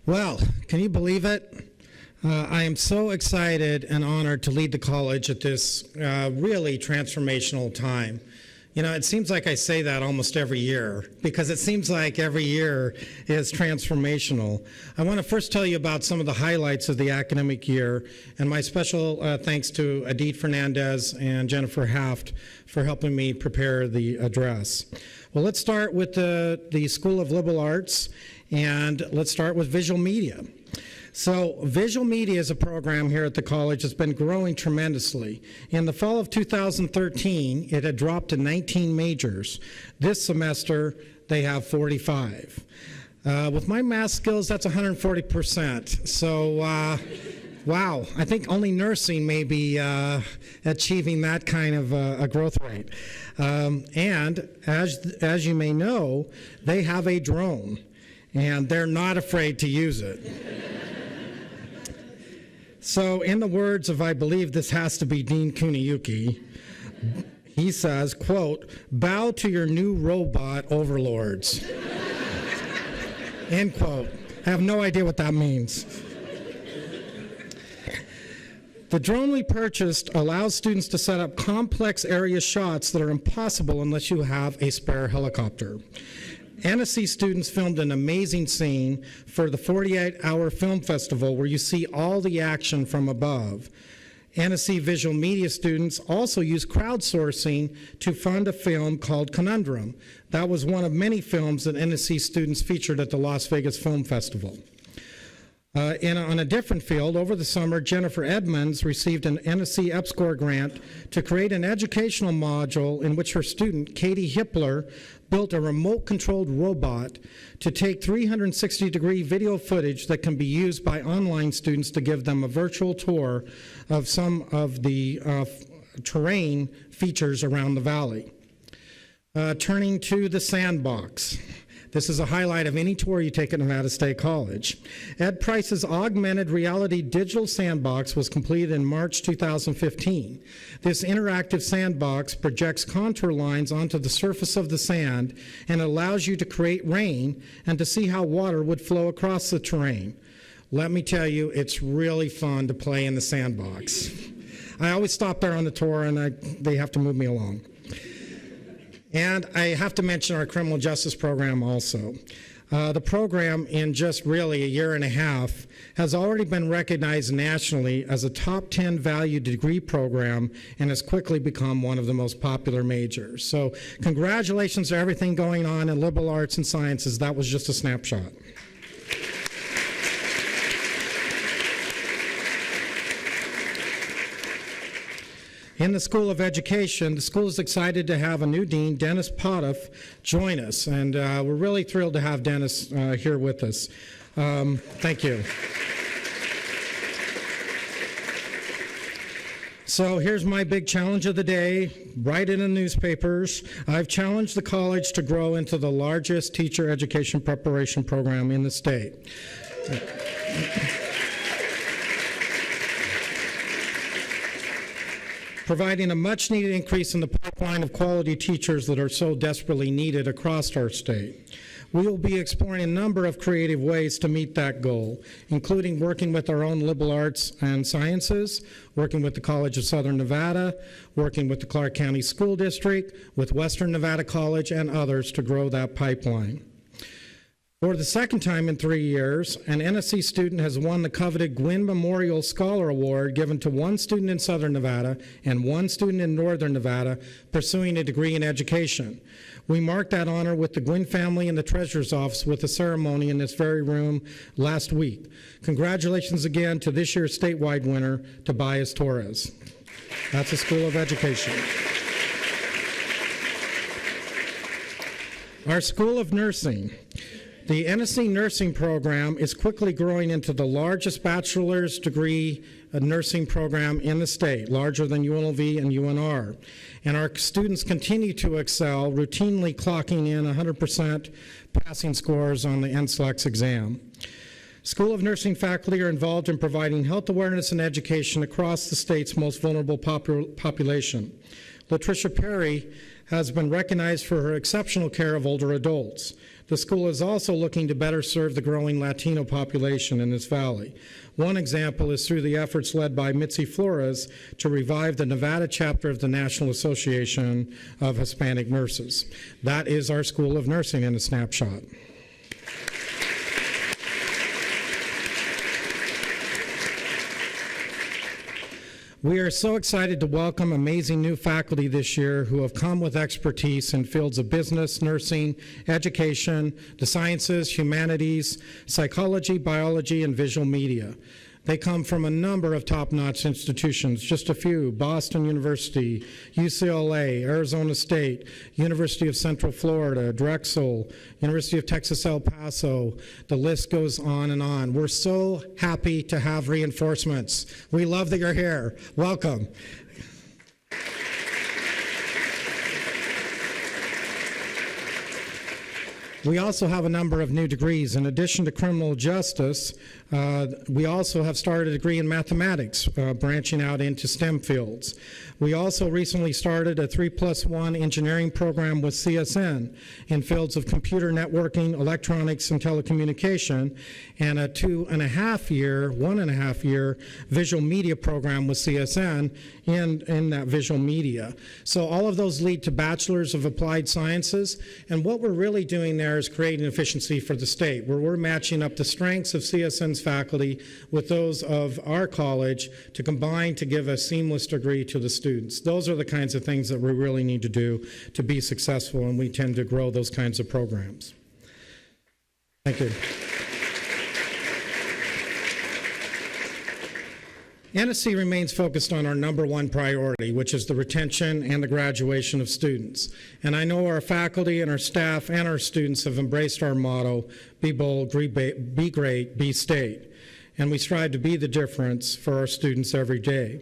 Well, can you believe it? I am so excited and honored to lead the college at this really transformational time. You know, it seems like I say that almost every year because it seems like every year is transformational. I want to first tell you about some of the highlights of the academic year, and my special thanks to Adit Fernandez and Jennifer Haft for helping me prepare the address. Well, let's start with the School of Liberal Arts, and let's start with visual media. So visual media is a program here at the college that's been growing tremendously. In the fall of 2013, it had dropped to 19 majors. This semester, they have 45. With my math skills, that's 140%. So, wow, I think only nursing may be achieving that kind of a growth rate. And as you may know, they have a drone, and they're not afraid to use it. So in the words of, I believe this has to be Dean Kuniyuki, he says, quote, "Bow to your new robot overlords." End quote. I have no idea what that means. The drone we purchased allows students to set up complex area shots that are impossible unless you have a spare helicopter. NSC students filmed an amazing scene for the 48-hour film festival where you see all the action from above. NSC visual media students also used crowdsourcing to fund a film called Conundrum. That was one of many films that NSC students featured at the Las Vegas Film Festival. On a different field, over the summer, Jennifer Edmonds received an NSC EPSCoR grant to create an educational module in which her student, Katie Hippler, built a remote-controlled robot to take 360-degree video footage that can be used by online students to give them a virtual tour of some of the terrain features around the valley. Turning to the sandbox. This is a highlight of any tour you take at Nevada State College. Ed Price's augmented reality digital sandbox was completed in March 2015. This interactive sandbox projects contour lines onto the surface of the sand and allows you to create rain and to see how water would flow across the terrain. Let me tell you, it's really fun to play in the sandbox. I always stop there on the tour and they have to move me along. And I have to mention our criminal justice program also. The program, in just really a year and a half, has already been recognized nationally as a top 10 value degree program and has quickly become one of the most popular majors. So congratulations to everything going on in liberal arts and sciences. That was just a snapshot. In the School of Education, the school is excited to have a new dean, Dennis Potoff, join us, and we're really thrilled to have Dennis here with us. Thank you. So here's my big challenge of the day. Write it in the newspapers. I've challenged the college to grow into the largest teacher education preparation program in the state. Providing a much-needed increase in the pipeline of quality teachers that are so desperately needed across our state. We will be exploring a number of creative ways to meet that goal, including working with our own liberal arts and sciences, working with the College of Southern Nevada, working with the Clark County School District, with Western Nevada College, and others to grow that pipeline. For the second time in 3 years, an NSC student has won the coveted Gwynn Memorial Scholar Award given to one student in Southern Nevada and one student in Northern Nevada pursuing a degree in education. We marked that honor with the Gwynn family and the Treasurer's Office with a ceremony in this very room last week. Congratulations again to this year's statewide winner, Tobias Torres. That's the School of Education. Our School of Nursing. The NSC nursing program is quickly growing into the largest bachelor's degree nursing program in the state, larger than UNLV and UNR. And our students continue to excel, routinely clocking in 100% passing scores on the NCLEX exam. School of Nursing faculty are involved in providing health awareness and education across the state's most vulnerable population. Latricia Perry has been recognized for her exceptional care of older adults. The school is also looking to better serve the growing Latino population in this valley. One example is through the efforts led by Mitzi Flores to revive the Nevada chapter of the National Association of Hispanic Nurses. That is our School of Nursing in a snapshot. We are so excited to welcome amazing new faculty this year who have come with expertise in fields of business, nursing, education, the sciences, humanities, psychology, biology, and visual media. They come from a number of top-notch institutions, just a few: Boston University, UCLA, Arizona State, University of Central Florida, Drexel, University of Texas El Paso. The list goes on and on. We're so happy to have reinforcements. We love that you're here. Welcome. We also have a number of new degrees. In addition to criminal justice, we also have started a degree in mathematics, branching out into STEM fields. We also recently started a 3+1 engineering program with CSN in fields of computer networking, electronics, and telecommunication, and a 1.5-year visual media program with CSN in that visual media. So all of those lead to bachelors of applied sciences, and what we're really doing there is creating efficiency for the state, where we're matching up the strengths of CSN's faculty with those of our college to combine to give a seamless degree to the students. Those are the kinds of things that we really need to do to be successful, and we tend to grow those kinds of programs. Thank you. NSC remains focused on our number one priority, which is the retention and the graduation of students. And I know our faculty and our staff and our students have embraced our motto, be bold, be great, be state. And we strive to be the difference for our students every day.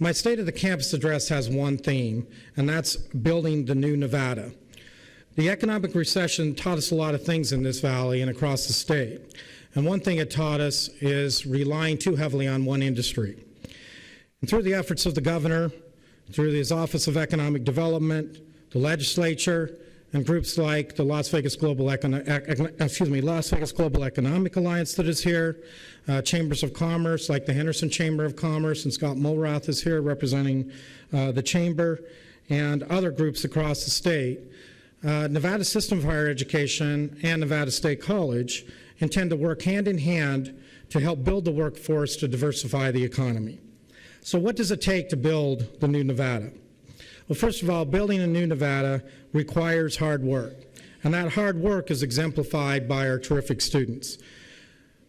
My State of the Campus address has one theme, and that's building the new Nevada. The economic recession taught us a lot of things in this valley and across the state. And one thing it taught us is relying too heavily on one industry. And through the efforts of the governor, through his Office of Economic Development, the legislature, and groups like the Las Vegas Global Economic Alliance that is here, chambers of commerce like the Henderson Chamber of Commerce, and Scott Mulrath is here representing the chamber, and other groups across the state, Nevada System of Higher Education and Nevada State College intend to work hand in hand to help build the workforce to diversify the economy. So what does it take to build the new Nevada? Well, first of all, building a new Nevada requires hard work, and that hard work is exemplified by our terrific students.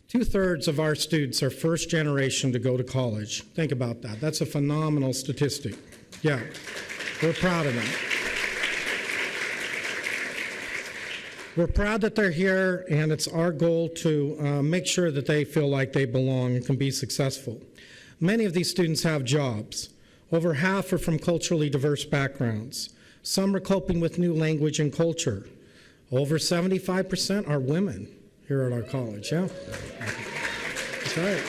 2/3 of our students are first generation to go to college. Think about that. That's a phenomenal statistic. Yeah, we're proud of them. We're proud that they're here, and it's our goal to make sure that they feel like they belong and can be successful. Many of these students have jobs. Over half are from culturally diverse backgrounds. Some are coping with new language and culture. Over 75% are women here at our college, yeah? That's right.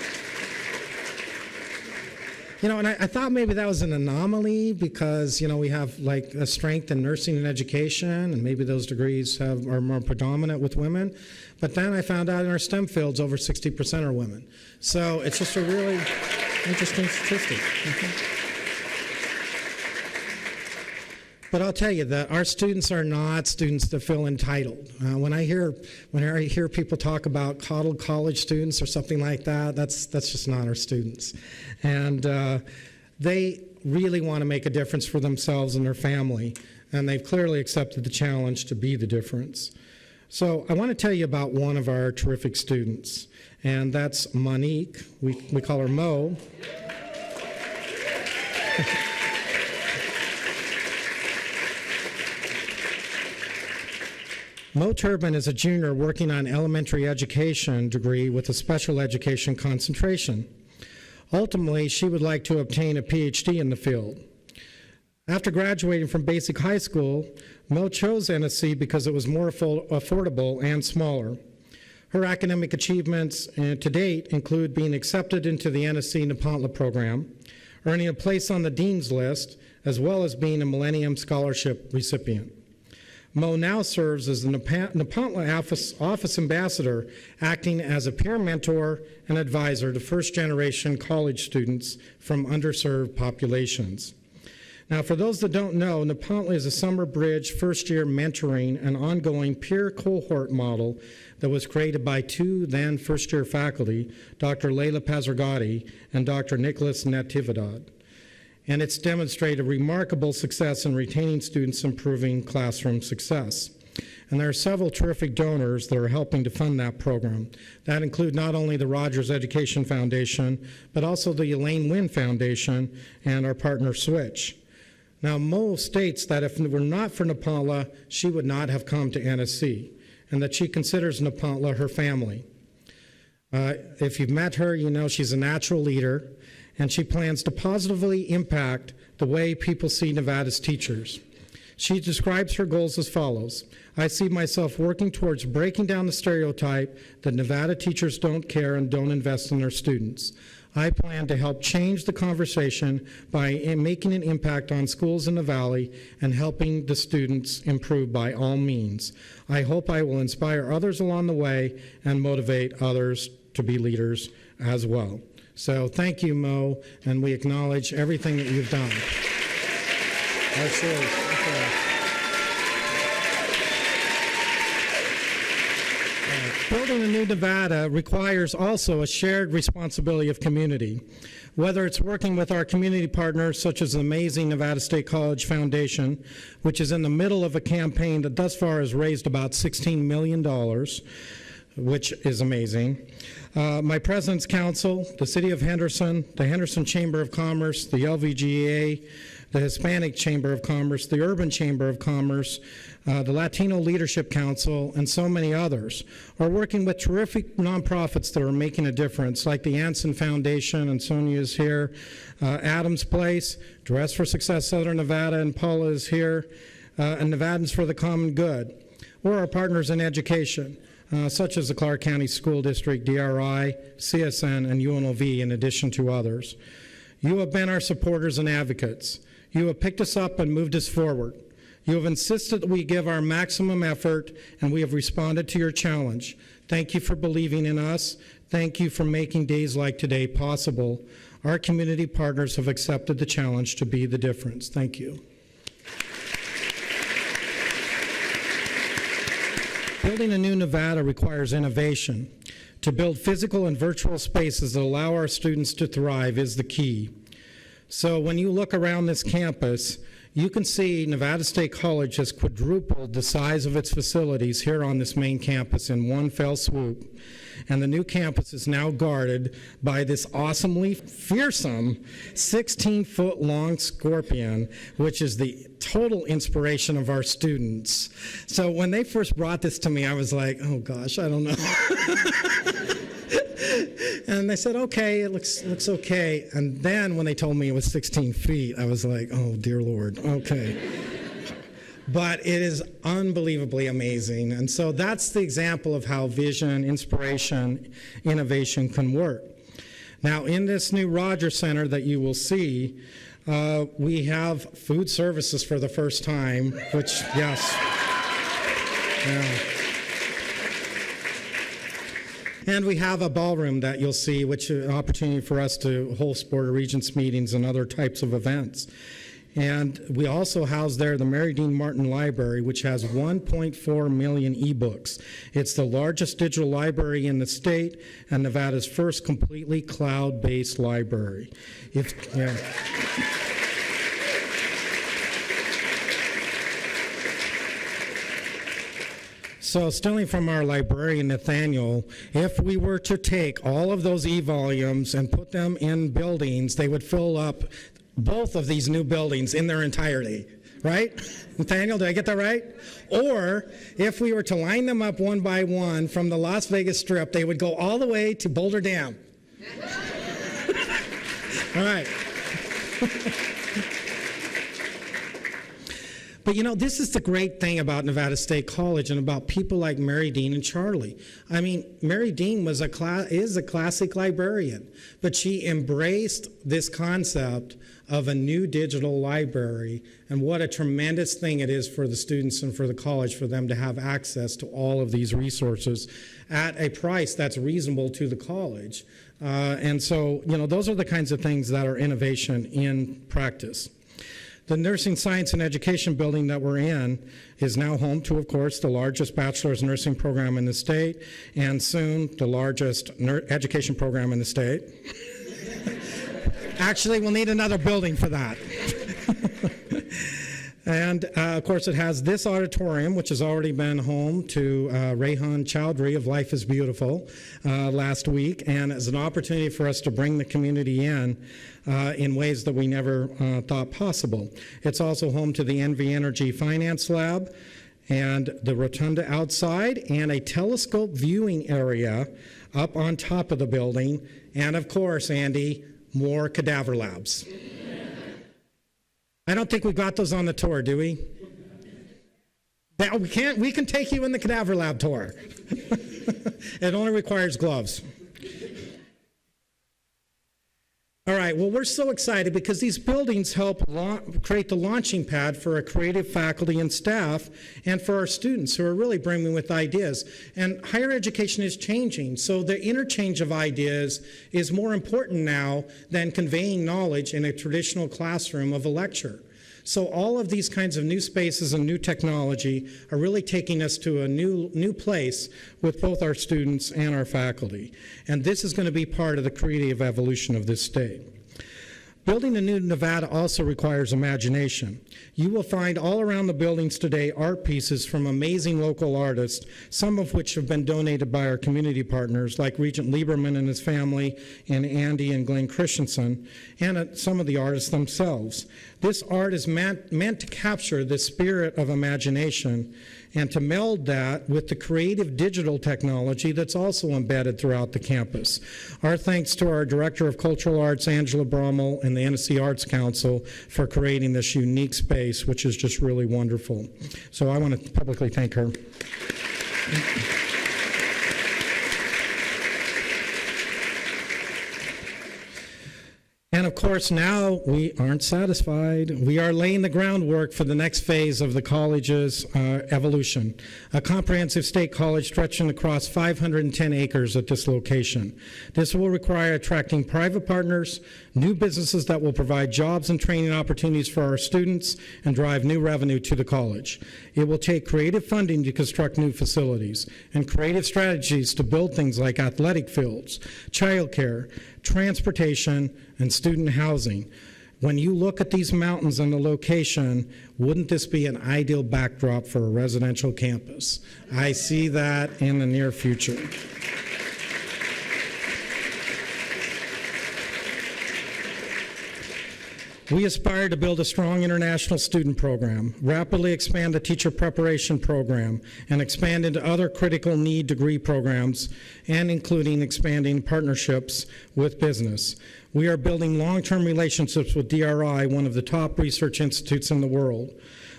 You know, and I thought maybe that was an anomaly because, you know, we have like a strength in nursing and education, and maybe those degrees are more predominant with women. But then I found out in our STEM fields, over 60% are women. So it's just a really interesting statistic. But I'll tell you that our students are not students that feel entitled. When I hear people talk about coddled college students or something like that, that's just not our students. And they really want to make a difference for themselves and their family, and they've clearly accepted the challenge to be the difference. So I want to tell you about one of our terrific students, and that's Monique. We call her Mo. Mo Turbin is a junior working on elementary education degree with a special education concentration. Ultimately, she would like to obtain a PhD in the field. After graduating from basic high school, Mo chose NSC because it was more affordable and smaller. Her academic achievements to date include being accepted into the NSC Nepantla program, earning a place on the Dean's List, as well as being a Millennium Scholarship recipient. Mo now serves as the Nepantla Office Ambassador, acting as a peer mentor and advisor to first-generation college students from underserved populations. Now, for those that don't know, Nepantla is a Summer Bridge first-year mentoring and ongoing peer cohort model that was created by two then first-year faculty, Dr. Leila Pazargati and Dr. Nicholas Natividad. And it's demonstrated remarkable success in retaining students, improving classroom success. And there are several terrific donors that are helping to fund that program. That include not only the Rogers Education Foundation, but also the Elaine Wynn Foundation and our partner Switch. Now, Mo states that if it were not for Nepantla, she would not have come to NSC, and that she considers Nepantla her family. If you've met her, you know she's a natural leader, and she plans to positively impact the way people see Nevada's teachers. She describes her goals as follows. I see myself working towards breaking down the stereotype that Nevada teachers don't care and don't invest in their students. I plan to help change the conversation by making an impact on schools in the Valley and helping the students improve by all means. I hope I will inspire others along the way and motivate others to be leaders as well. So thank you, Mo, and we acknowledge everything that you've done. Building a new Nevada requires also a shared responsibility of community. Whether it's working with our community partners, such as the amazing Nevada State College Foundation, which is in the middle of a campaign that thus far has raised about $16 million, which is amazing. My President's Council, the City of Henderson, the Henderson Chamber of Commerce, the LVGA, the Hispanic Chamber of Commerce, the Urban Chamber of Commerce, the Latino Leadership Council, and so many others are working with terrific nonprofits that are making a difference, like the Anson Foundation, and Sonia is here, Adams Place, Dress for Success Southern Nevada, and Paula is here, and Nevadans for the Common Good, or our partners in education, such as the Clark County School District, DRI, CSN, and UNLV, in addition to others. You have been our supporters and advocates. You have picked us up and moved us forward. You have insisted that we give our maximum effort, and we have responded to your challenge. Thank you for believing in us. Thank you for making days like today possible. Our community partners have accepted the challenge to be the difference. Thank you. Building a new Nevada requires innovation. To build physical and virtual spaces that allow our students to thrive is the key. So when you look around this campus, you can see Nevada State College has quadrupled the size of its facilities here on this main campus in one fell swoop. And the new campus is now guarded by this awesomely fearsome 16-foot long scorpion, which is the total inspiration of our students. So when they first brought this to me, I was like, oh gosh, I don't know. And they said, okay, it looks okay. And then when they told me it was 16 feet, I was like, oh, dear Lord, okay. But it is unbelievably amazing. And so that's the example of how vision, inspiration, innovation can work. Now, in this new Rogers Center that you will see, we have food services for the first time, which, yes. Yeah. And we have a ballroom that you'll see, which is an opportunity for us to host Board of Regents meetings and other types of events. And we also house there the Mary Dean Martin Library, which has 1.4 million ebooks. It's the largest digital library in the state and Nevada's first completely cloud-based library. So stealing from our librarian, Nathaniel, if we were to take all of those e-volumes and put them in buildings, they would fill up both of these new buildings in their entirety, right? Nathaniel, did I get that right? Or if we were to line them up one by one from the Las Vegas Strip, they would go all the way to Boulder Dam. All right. But you know, this is the great thing about Nevada State College and about people like Mary Dean and Charlie. I mean, Mary Dean is a classic librarian, but she embraced this concept of a new digital library, and what a tremendous thing it is for the students and for the college for them to have access to all of these resources at a price that's reasonable to the college. And so, you know, those are the kinds of things that are innovation in practice. The Nursing Science and Education building that we're in is now home to, of course, the largest bachelor's nursing program in the state, and soon the largest education program in the state. Actually, we'll need another building for that. And, of course, it has this auditorium, which has already been home to Rehan Chowdhury of Life is Beautiful last week, and as an opportunity for us to bring the community in ways that we never thought possible. It's also home to the NV Energy Finance Lab and the rotunda outside, and a telescope viewing area up on top of the building, and, of course, Andy, more cadaver labs. I don't think we got those on the tour, do we? We can take you in the cadaver lab tour. It only requires gloves. All right, well, we're so excited because these buildings help create the launching pad for our creative faculty and staff and for our students who are really brimming with ideas. And higher education is changing, so the interchange of ideas is more important now than conveying knowledge in a traditional classroom of a lecture. So all of these kinds of new spaces and new technology are really taking us to a new place with both our students and our faculty. And this is going to be part of the creative evolution of this state. Building a new Nevada also requires imagination. You will find all around the buildings today art pieces from amazing local artists, some of which have been donated by our community partners like Regent Lieberman and his family, and Andy and Glenn Christensen, and some of the artists themselves. This art is meant to capture the spirit of imagination and to meld that with the creative digital technology that's also embedded throughout the campus. Our thanks to our Director of Cultural Arts, Angela Brommel, and the NSC Arts Council for creating this unique space, which is just really wonderful. So I want to publicly thank her. And of course, now we aren't satisfied. We are laying the groundwork for the next phase of the college's evolution, a comprehensive state college stretching across 510 acres at this location. This will require attracting private partners, new businesses that will provide jobs and training opportunities for our students and drive new revenue to the college. It will take creative funding to construct new facilities and creative strategies to build things like athletic fields, childcare, transportation, and student housing. When you look at these mountains and the location, wouldn't this be an ideal backdrop for a residential campus? I see that in the near future. We aspire to build a strong international student program, rapidly expand the teacher preparation program, and expand into other critical need degree programs, and including expanding partnerships with business. We are building long-term relationships with DRI, one of the top research institutes in the world.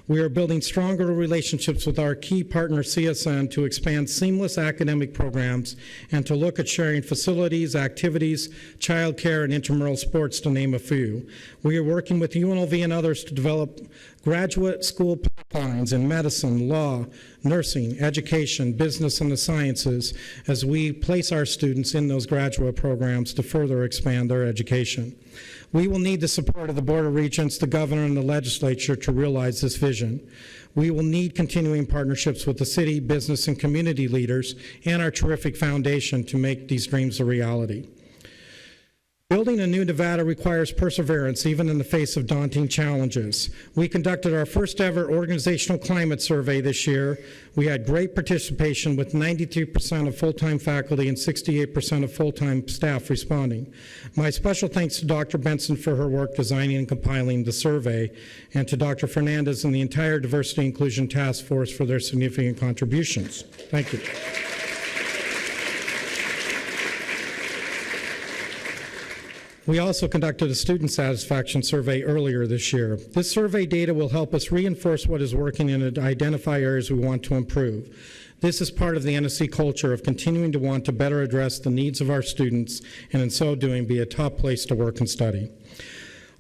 We are building stronger relationships with our key partner, CSN, to expand seamless academic programs and to look at sharing facilities, activities, childcare, and intramural sports, to name a few. We are working with UNLV and others to develop graduate school pipelines in medicine, law, nursing, education, business, and the sciences as we place our students in those graduate programs to further expand their education. We will need the support of the Board of Regents, the Governor, and the Legislature to realize this vision. We will need continuing partnerships with the city, business, and community leaders, and our terrific foundation to make these dreams a reality. Building a new Nevada requires perseverance, even in the face of daunting challenges. We conducted our first ever organizational climate survey this year. We had great participation with 93% of full-time faculty and 68% of full-time staff responding. My special thanks to Dr. Benson for her work designing and compiling the survey, and to Dr. Fernandez and the entire Diversity Inclusion Task Force for their significant contributions. Thank you. We also conducted a student satisfaction survey earlier this year. This survey data will help us reinforce what is working and identify areas we want to improve. This is part of the NSC culture of continuing to want to better address the needs of our students, and in so doing, be a top place to work and study.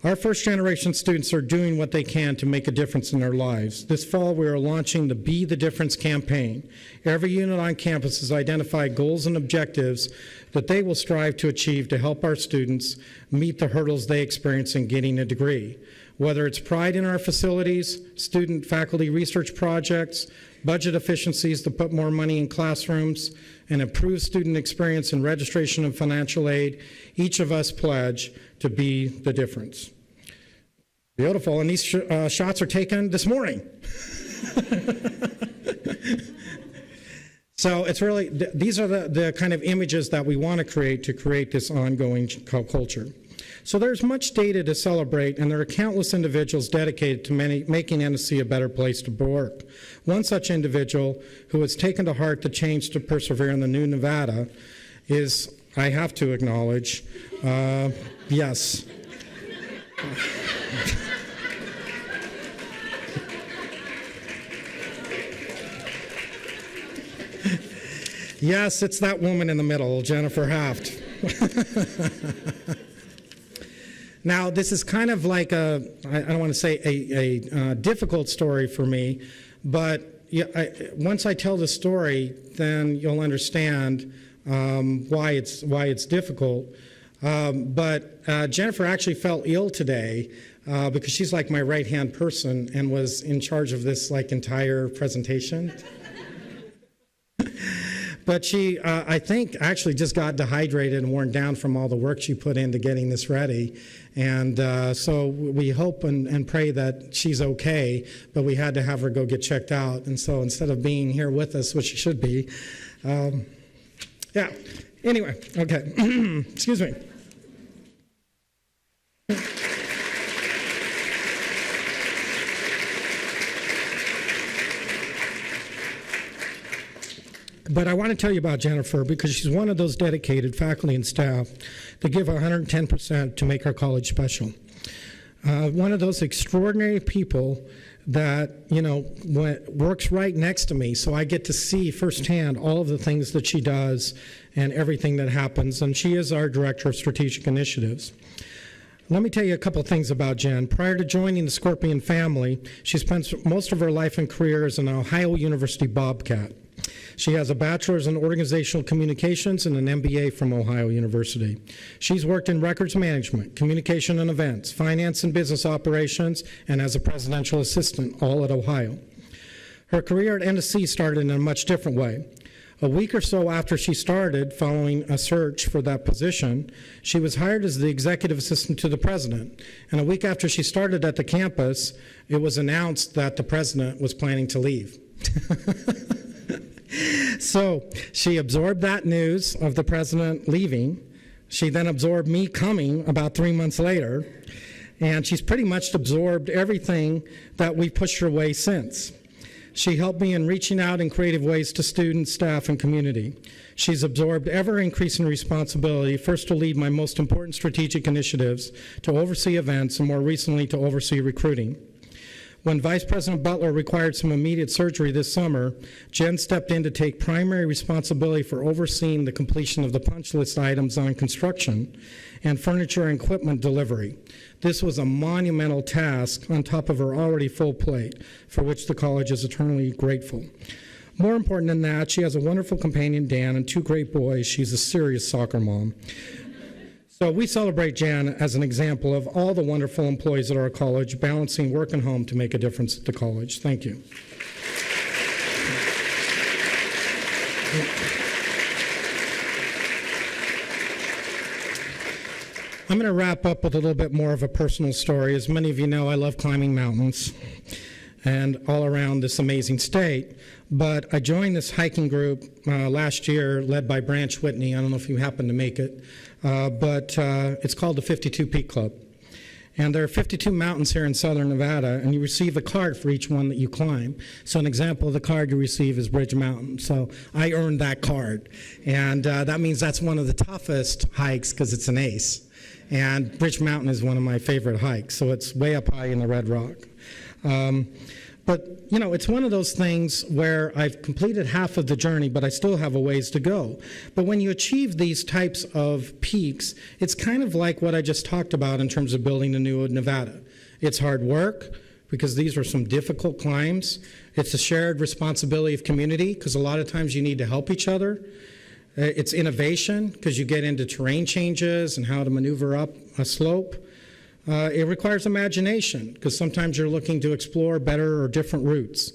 Our first-generation students are doing what they can to make a difference in their lives. This fall, we are launching the Be the Difference campaign. Every unit on campus has identified goals and objectives that they will strive to achieve to help our students meet the hurdles they experience in getting a degree. Whether it's pride in our facilities, student faculty research projects, budget efficiencies to put more money in classrooms, and improve student experience in registration and financial aid, each of us pledge to be the difference. Beautiful, and these shots are taken this morning. So it's really, these are the kind of images that we want to create this ongoing culture. So there's much data to celebrate, and there are countless individuals dedicated to making NSC a better place to work. One such individual who has taken to heart the change to persevere in the new Nevada is, I have to acknowledge, yes. Yes, it's that woman in the middle, Jennifer Haft. Now, this is kind of like I don't want to say a difficult story for me, but once I tell the story, then you'll understand why it's difficult. But Jennifer actually felt ill today because she's like my right-hand person and was in charge of this entire presentation. But she, I think, actually just got dehydrated and worn down from all the work she put into getting this ready. And so we hope and pray that she's okay, but we had to have her go get checked out. And so instead of being here with us, which she should be, yeah. Anyway, okay. Excuse me. But I want to tell you about Jennifer because she's one of those dedicated faculty and staff that give 110% to make our college special. One of those extraordinary people that, works right next to me, so I get to see firsthand all of the things that she does and everything that happens, and she is our Director of Strategic Initiatives. Let me tell you a couple things about Jen. Prior to joining the Scorpion family, she spent most of her life and career as an Ohio University Bobcat. She has a bachelor's in organizational communications and an MBA from Ohio University. She's worked in records management, communication and events, finance and business operations, and as a presidential assistant, all at Ohio. Her career at NSC started in a much different way. A week or so after she started, following a search for that position, she was hired as the executive assistant to the president. And a week after she started at the campus, it was announced that the president was planning to leave. So she absorbed that news of the president leaving. She then absorbed me coming about 3 months later. And she's pretty much absorbed everything that we pushed her way since. She helped me in reaching out in creative ways to students, staff, and community. She's absorbed ever-increasing responsibility, first to lead my most important strategic initiatives, to oversee events, and more recently to oversee recruiting. When Vice President Butler required some immediate surgery this summer, Jen stepped in to take primary responsibility for overseeing the completion of the punch list items on construction and furniture and equipment delivery. This was a monumental task on top of her already full plate, for which the college is eternally grateful. More important than that, she has a wonderful companion, Dan, and 2 great boys. She's a serious soccer mom. So we celebrate Jan as an example of all the wonderful employees at our college balancing work and home to make a difference at the college. Thank you. I'm going to wrap up with a little bit more of a personal story. As many of you know, I love climbing mountains and all around this amazing state. But I joined this hiking group last year led by Branch Whitney. I don't know if you happen to make it, but it's called the 52 Peak Club. And there are 52 mountains here in southern Nevada, and you receive a card for each one that you climb. So an example of the card you receive is Bridge Mountain. So I earned that card. And that means that's one of the toughest hikes because it's an ace. And Bridge Mountain is one of my favorite hikes, so it's way up high in the Red Rock. But, you know, it's one of those things where I've completed half of the journey, but I still have a ways to go. But when you achieve these types of peaks, it's kind of like what I just talked about in terms of building the new Nevada. It's hard work, because these are some difficult climbs. It's a shared responsibility of community, because a lot of times you need to help each other. It's innovation, because you get into terrain changes and how to maneuver up a slope. It requires imagination, because sometimes you're looking to explore better or different routes.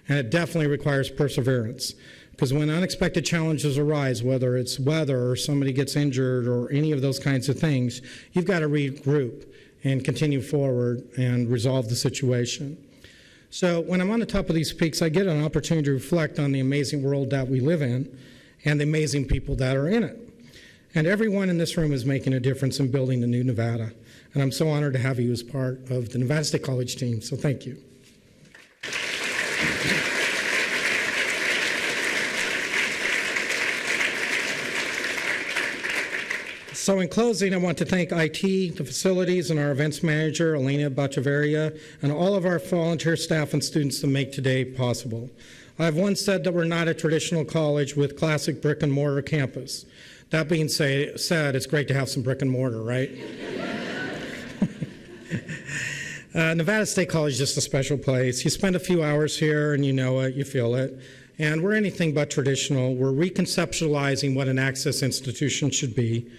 And it definitely requires perseverance, because when unexpected challenges arise, whether it's weather or somebody gets injured or any of those kinds of things, you've got to regroup and continue forward and resolve the situation. So when I'm on the top of these peaks, I get an opportunity to reflect on the amazing world that we live in and the amazing people that are in it. And everyone in this room is making a difference in building the new Nevada. And I'm so honored to have you as part of the Nevada State College team, so thank you. So in closing, I want to thank IT, the facilities, and our events manager, Elena Bachaveria, and all of our volunteer staff and students to make today possible. I've once said that we're not a traditional college with classic brick and mortar campus. That being said, it's great to have some brick and mortar, right? Nevada State College is just a special place. You spend a few hours here and you know it, you feel it. And we're anything but traditional. We're reconceptualizing what an access institution should be.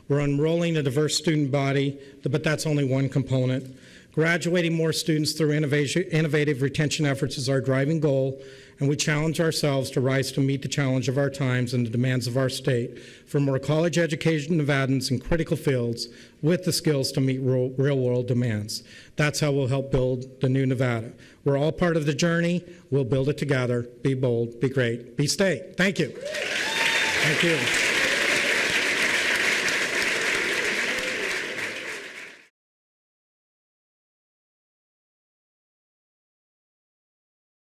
We're enrolling a diverse student body, but that's only one component. Graduating more students through innovative retention efforts is our driving goal, and we challenge ourselves to rise to meet the challenge of our times and the demands of our state for more college education Nevadans in critical fields with the skills to meet real-world demands. That's how we'll help build the new Nevada. We're all part of the journey. We'll build it together. Be bold, be great, be state. Thank you. Thank you.